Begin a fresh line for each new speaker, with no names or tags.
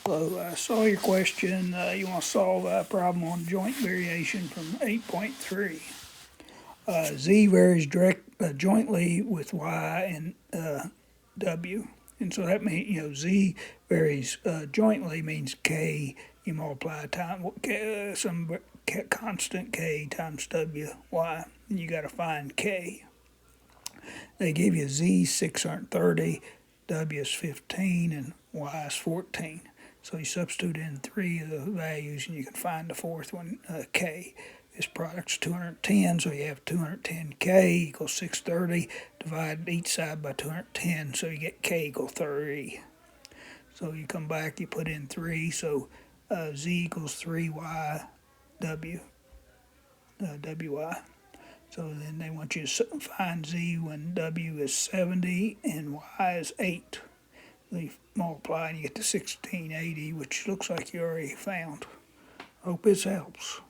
So I saw your question. You want to solve a problem on joint variation from 8.3. Z varies jointly with Y and W. And so that means, Z varies jointly means K, you multiply some constant K times W, Y, and you got to find K. They give you Z 630, W is 15, and Y is 14. So you substitute in three of the values and you can find the fourth one, K. This product's 210, so you have 210K equals 630. Divide each side by 210, so you get K equals 3. So you come back, you put in 3, so Z equals 3Y W, WY. So then they want you to find Z when W is 70 and Y is 8. You multiply and you get to 1680, which looks like you already found. Hope this helps.